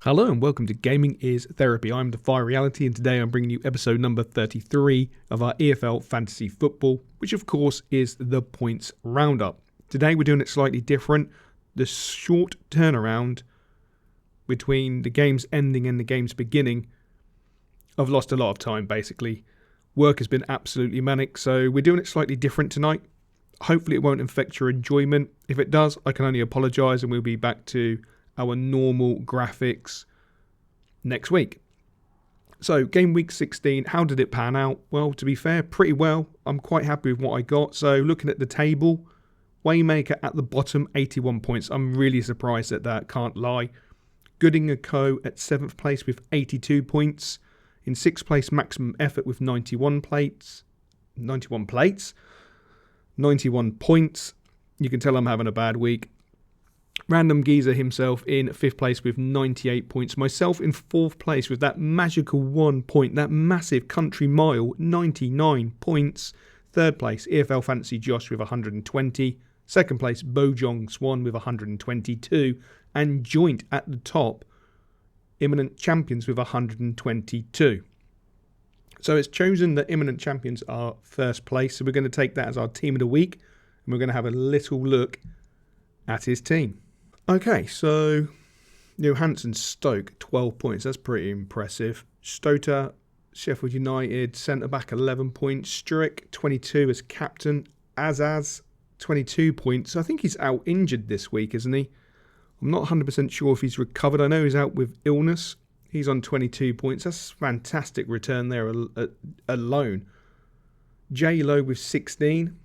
Hello and welcome to Gaming is Therapy. I'm DEFY Reality and today I'm bringing you episode number 33 of our EFL Fantasy Football, which of course is the points roundup. Today we're doing it slightly different. The short turnaround between the games ending and the games beginning. I've lost a lot of time basically. Work has been absolutely manic, so we're doing it slightly different tonight. Hopefully it won't affect your enjoyment. If it does, I can only apologise and we'll be back to our normal graphics next week. So game week 16, how did it pan out? Well, to be fair, pretty well. I'm quite happy with what I got. So looking at the table, Waymaker at the bottom, 81 points. I'm really surprised at that, can't lie. Gooding & Co at 7th place with 82 points. In 6th place, Maximum Effort with 91 points. You can tell I'm having a bad week. RandomGeezar himself in 5th place with 98 points. Myself in 4th place with that magical 1 point, that massive country mile, 99 points. 3rd place, EFL Fantasy Josh with 120. 2nd place, Bojong Swan with 122. And joint at the top, Imminent Champions with 122. So it's chosen that Imminent Champions are 1st place. So we're going to take that as our team of the week. And we're going to have a little look at his team. Okay, so Johansson, Stoke, 12 points. That's pretty impressive. Stota, Sheffield United, centre-back, 11 points. Strick, 22 as captain. Azaz, 22 points. I think he's out injured this week, isn't he? I'm not 100% sure if he's recovered. I know he's out with illness. He's on 22 points. That's a fantastic return there alone. J-Lo with 16.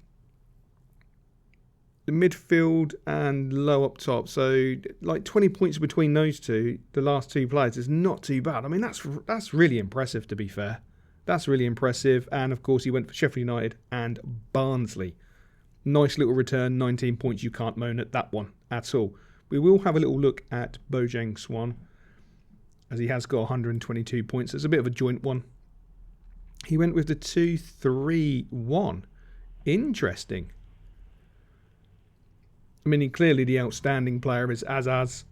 The midfield and low up top, so like 20 points between those two, the last two players, is not too bad. I mean, that's really impressive, to be fair. That's really impressive. And of course, he went for Sheffield United and Barnsley. Nice little return, 19 points. You can't moan at that one at all. We will have a little look at Bojang Swan, as he has got 122 points. It's a bit of a joint one. He went with the 2-3-1. Interesting. I mean, clearly the outstanding player is Azaz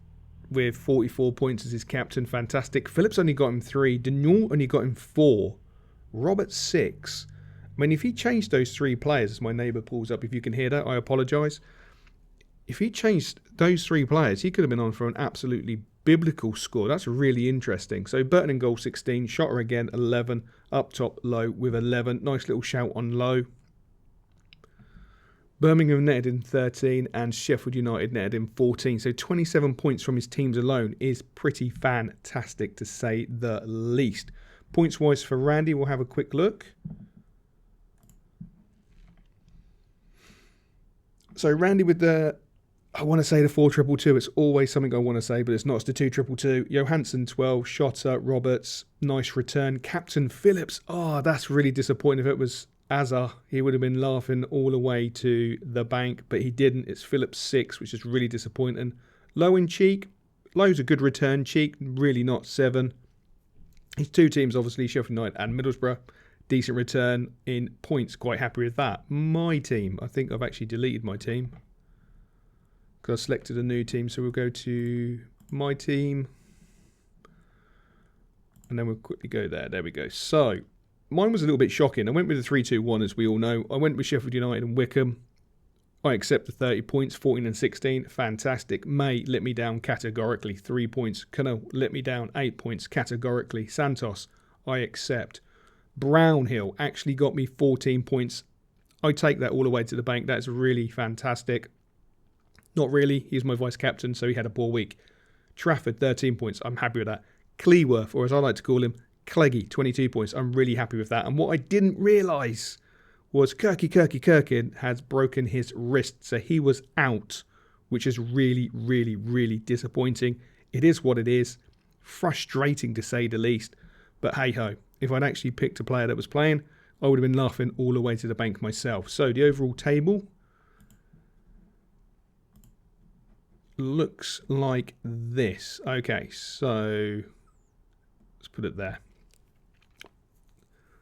with 44 points as his captain. Fantastic. Phillips only got him 3. Denol only got him 4. Robert 6. I mean, if he changed those 3 players, as my neighbour pulls up, if you can hear that, I apologise. If he changed those 3 players, he could have been on for an absolutely biblical score. That's really interesting. So Burton in goal, 16. Shotter again, 11. Up top, Low with 11. Nice little shout on Low. Birmingham netted in 13 and Sheffield United netted in 14. So 27 points from his teams alone is pretty fantastic, to say the least. Points-wise for Randy, we'll have a quick look. So Randy with the, I want to say the 4-2-2. It's always something I want to say, but it's not. It's the 2-2-2. Johansson, 12. Shotter, Roberts, nice return. Captain Phillips, that's really disappointing. If it was Azar, he would have been laughing all the way to the bank, but he didn't. It's Phillips 6, which is really disappointing. Low in Cheek. Low's a good return. Cheek, really not 7. His 2 teams, obviously, Sheffield United and Middlesbrough. Decent return in points. Quite happy with that. My team. I think I've actually deleted my team because I selected a new team. So we'll go to my team. And then we'll quickly go there. There we go. So mine was a little bit shocking. I went with the 3-2-1, as we all know. I went with Sheffield United and Wickham. I accept the 30 points, 14 and 16. Fantastic. May let me down categorically. 3 points. Cano let me down 8 points categorically. Santos, I accept. Brownhill actually got me 14 points. I take that all the way to the bank. That's really fantastic. Not really. He's my vice captain, so he had a poor week. Trafford, 13 points. I'm happy with that. Cleworth, or as I like to call him, Cleggy, 22 points. I'm really happy with that. And what I didn't realise was Kirky has broken his wrist. So he was out, which is really, really, really disappointing. It is what it is. Frustrating, to say the least. But hey-ho, if I'd actually picked a player that was playing, I would have been laughing all the way to the bank myself. So the overall table looks like this. Okay, so let's put it there.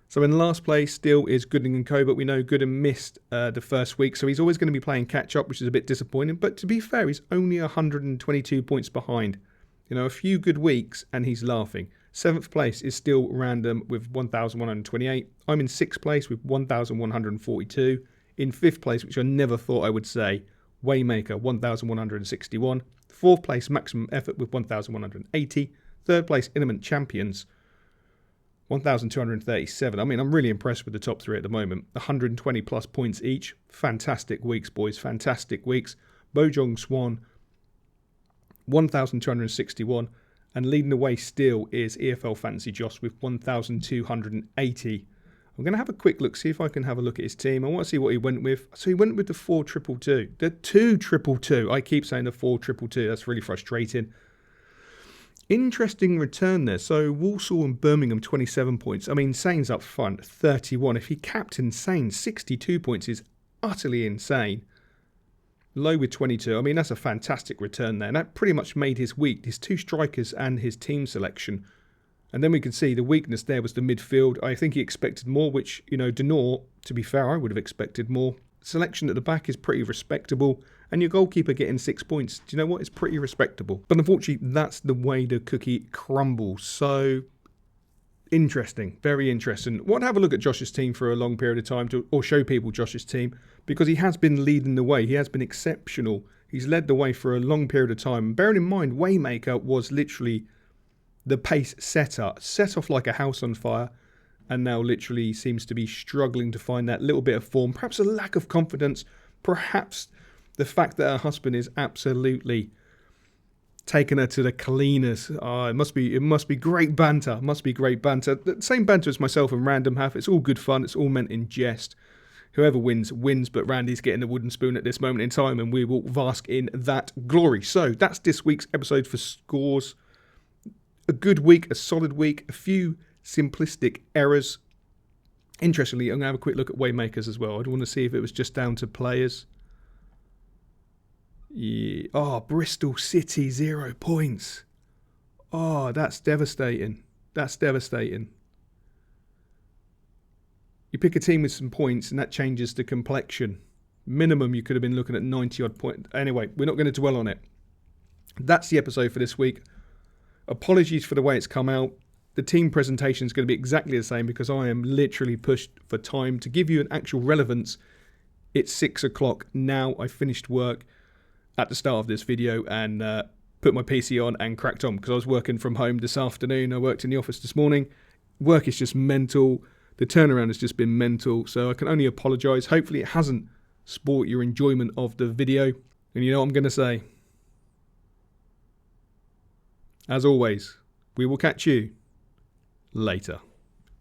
So in last place still is Gooding & Co, but we know Gooding missed the first week, so he's always going to be playing catch-up, which is a bit disappointing. But to be fair, he's only 122 points behind You know, a few good weeks and he's laughing. 7th place is still Random with 1,128. I'm in 6th place with 1,142. In 5th place, which I never thought I would say, Waymaker 1,161. 4th place, Maximum Effort with 1,180. 3rd place, Intimate Champions 1,237. I mean, I'm really impressed with the top 3 at the moment. 120 plus points each. Fantastic weeks, boys. Fantastic weeks. Bojong Swan 1,261. And leading the way still is EFL Fantasy Joss with 1,280. I'm going to have a quick look, see if I can have a look at his team. I want to see what he went with. So he went with the 4-2-2-2. The 2-2-2-2. I keep saying the 4-2-2-2. That's really frustrating. Interesting return there. So Walsall and Birmingham, 27 points. I mean, Sainz up front, 31. If he captained Sainz, 62 points is utterly insane. Low with 22. I mean, that's a fantastic return there. And that pretty much made his week, his 2 strikers and his team selection. And then we can see the weakness there was the midfield. I think he expected more, which, you know, Denor, to be fair, I would have expected more. Selection at the back is pretty respectable. And your goalkeeper getting 6 points, do you know what? It's pretty respectable. But unfortunately, that's the way the cookie crumbles. So, interesting. Very interesting. Want to have a look at Josh's team for a long period of time, or show people Josh's team, because he has been leading the way. He has been exceptional. He's led the way for a long period of time. Bearing in mind, Waymaker was literally the pace setter, set off like a house on fire, and now literally seems to be struggling to find that little bit of form. Perhaps a lack of confidence, perhaps the fact that her husband is absolutely taking her to the cleaners. It must be great banter. Must be great banter. The same banter as myself and Random have. It's all good fun. It's all meant in jest. Whoever wins, wins, but Randy's getting the wooden spoon at this moment in time, and we will bask in that glory. So that's this week's episode for scores. A good week, a solid week, a few simplistic errors. Interestingly, I'm going to have a quick look at Waymakers as well. I want to see if it was just down to players. Yeah. Oh, Bristol City, 0 points. Oh, that's devastating. That's devastating. You pick a team with some points and that changes the complexion. Minimum, you could have been looking at 90 odd points. Anyway, we're not going to dwell on it. That's the episode for this week. Apologies for the way it's come out. The team presentation is going to be exactly the same because I am literally pushed for time to give you an actual relevance. It's 6 o'clock now. I finished work at the start of this video and put my PC on and cracked on because I was working from home this afternoon. I worked in the office this morning. Work is just mental. The turnaround has just been mental. So I can only apologise. Hopefully it hasn't spoilt your enjoyment of the video. And you know what I'm going to say? As always, we will catch you later.